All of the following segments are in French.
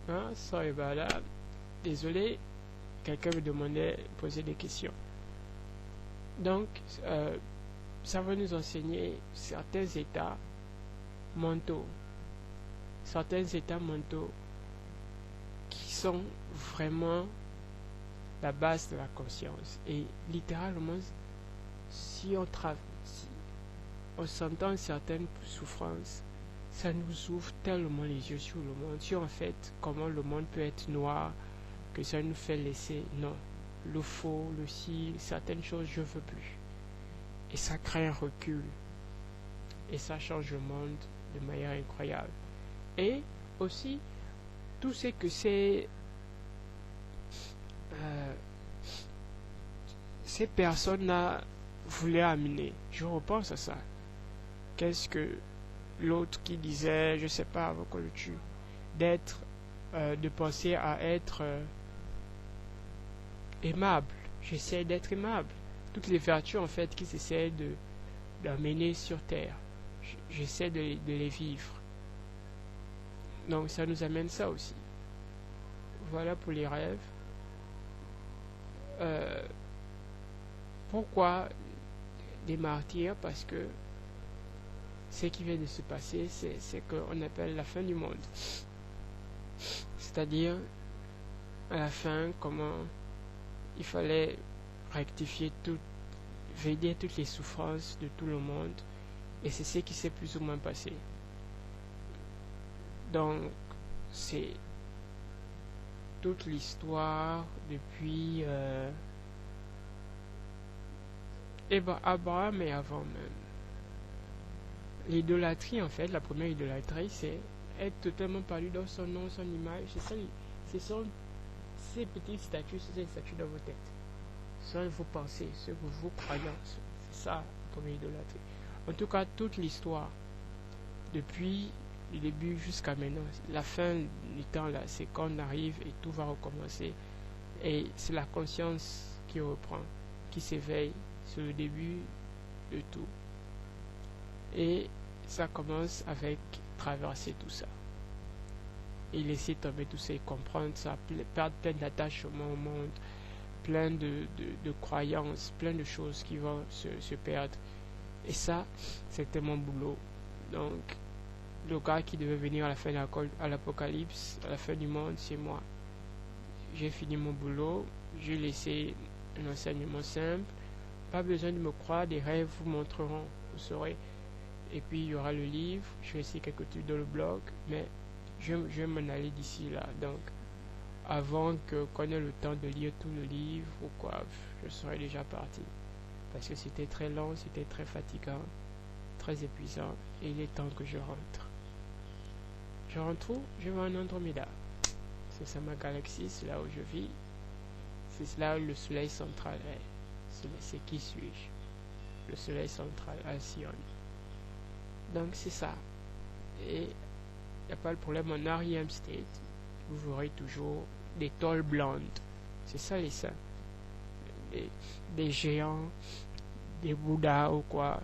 Hein? Sorry about that. Désolé, quelqu'un me demandait, poser des questions. Donc, ça va nous enseigner certains états mentaux qui sont vraiment la base de la conscience. Et littéralement, si on s'entend certaines souffrances, ça nous ouvre tellement les yeux sur le monde, sur en fait comment le monde peut être noir, que ça nous fait laisser non, le faux, le ci, certaines choses je veux plus. Et ça crée un recul. Et ça change le monde de manière incroyable. Et aussi, tout ce que ces personnes-là voulaient amener. Je repense à ça. Qu'est-ce que l'autre qui disait, je sais pas, avant qu'on le tue, de penser à être aimable. J'essaie d'être aimable. Toutes les vertus en fait qu'ils essaient d'amener sur terre. J'essaie de les vivre. Donc ça nous amène ça aussi. Voilà pour les rêves. Pourquoi des martyrs? Parce que ce qui vient de se passer, c'est ce qu'on appelle la fin du monde. C'est-à-dire, à la fin, comment il fallait rectifier vider toutes les souffrances de tout le monde. Et c'est ce qui s'est plus ou moins passé. Donc, c'est toute l'histoire depuis Abraham et avant même. L'idolâtrie, en fait, la première idolâtrie, c'est être totalement perdu dans son nom, son image. Ce sont ces petites statues, ces statues dans vos têtes. Ce sont vos pensées, vos croyances. C'est ça, la première idolâtrie. En tout cas, toute l'histoire, depuis le début jusqu'à maintenant, la fin du temps, là, c'est quand on arrive et tout va recommencer. Et c'est la conscience qui reprend, qui s'éveille. C'est le début de tout. Et ça commence avec traverser tout ça. Et laisser tomber tout ça et comprendre ça, perdre plein d'attachement au monde, plein de croyances, plein de choses qui vont se perdre. Et ça, c'était mon boulot. Donc, le gars qui devait venir à la fin de l'apocalypse, à la fin du monde, c'est moi. J'ai fini mon boulot, j'ai laissé un enseignement simple. Pas besoin de me croire, des rêves vous montreront, vous saurez. Et puis il y aura le livre, je vais essayer quelques trucs dans le blog, mais je vais m'en aller d'ici là. Donc, avant qu'on ait le temps de lire tout le livre ou quoi, je serai déjà parti. Parce que c'était très long, c'était très fatigant, très épuisant, et il est temps que je rentre. Je rentre où? Je vais en Andromeda. C'est ça ma galaxie, c'est là où je vis. C'est là où le soleil central est. C'est qui suis-je? Le soleil central, Alcyone. Donc c'est ça. Et il n'y a pas de problème, en REM state, vous aurez toujours des tôles blondes. C'est ça les saints. Des géants, des bouddhas ou quoi,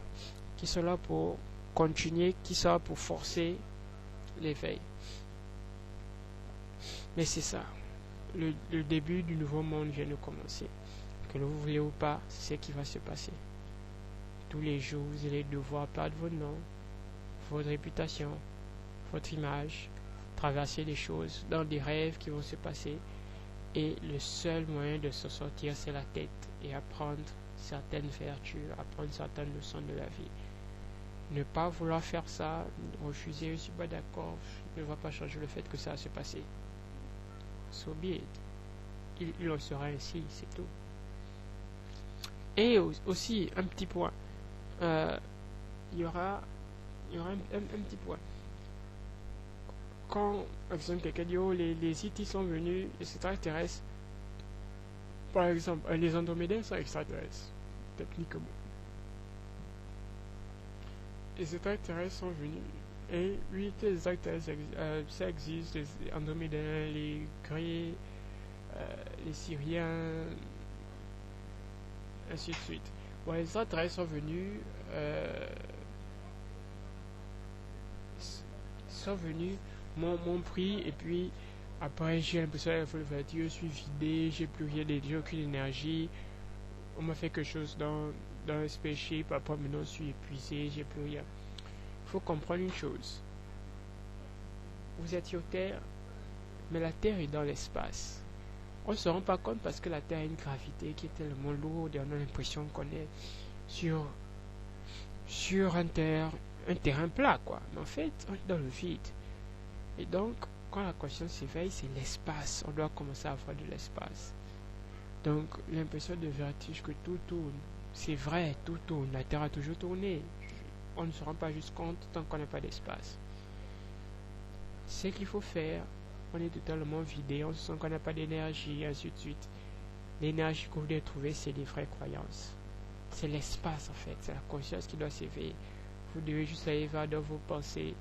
qui sont là pour continuer, qui sont là pour forcer l'éveil. Mais c'est ça. Le début du nouveau monde vient de commencer. Que vous voulez ou pas, c'est ce qui va se passer. Tous les jours, vous allez devoir perdre votre nom, votre réputation, votre image, traverser des choses dans des rêves qui vont se passer. Et le seul moyen de s'en sortir, c'est la tête. Et apprendre certaines vertus, apprendre certaines leçons de la vie. Ne pas vouloir faire ça, refuser, je ne suis pas d'accord, ne va pas changer le fait que ça va se passer. So be it. Il en sera ainsi, c'est tout. Et aussi, un petit point. Il y aura un petit point. Quand, par exemple, quelqu'un dit, oh, les E.T. sont venus, les extraterrestres, par exemple, les Andromédains sont extraterrestres, techniquement. Les extraterrestres sont venus. Et oui, les extraterrestres, ça existe, les Andromédains, les Grecs, les Syriens, ainsi de suite. Bon, les extraterrestres sont venus, m'ont pris, et puis Après, j'ai l'impression que je suis vidé, j'ai plus rien, j'ai aucune énergie. On m'a fait quelque chose dans le spaceship. Après, maintenant, je suis épuisé, j'ai plus rien. Il faut comprendre une chose. Vous êtes sur Terre, mais la Terre est dans l'espace. On ne se rend pas compte parce que la Terre a une gravité qui est tellement lourde et on a l'impression qu'on est sur un terrain plat, quoi. Mais en fait, on est dans le vide. Et donc, quand la conscience s'éveille, c'est l'espace. On doit commencer à avoir de l'espace. Donc, l'impression de vertige que tout tourne. C'est vrai, tout tourne. La Terre a toujours tourné. On ne se rend pas juste compte tant qu'on n'a pas d'espace. Ce qu'il faut faire, on est totalement vidé, on se sent qu'on n'a pas d'énergie, et ainsi de suite. L'énergie que vous devez trouver, c'est les vraies croyances. C'est l'espace, en fait. C'est la conscience qui doit s'éveiller. Vous devez juste aller vers dans vos pensées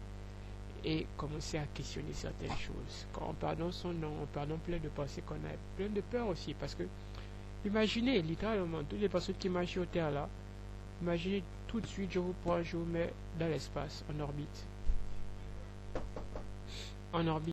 et commencer à questionner certaines choses. Quand on pardonne son nom, on pardonne plein de pensées qu'on a, plein de peur aussi, parce que imaginez littéralement toutes les personnes qui marchent sur Terre là, imaginez tout de suite, je vous prends, je vous mets dans l'espace, en orbite. En orbite.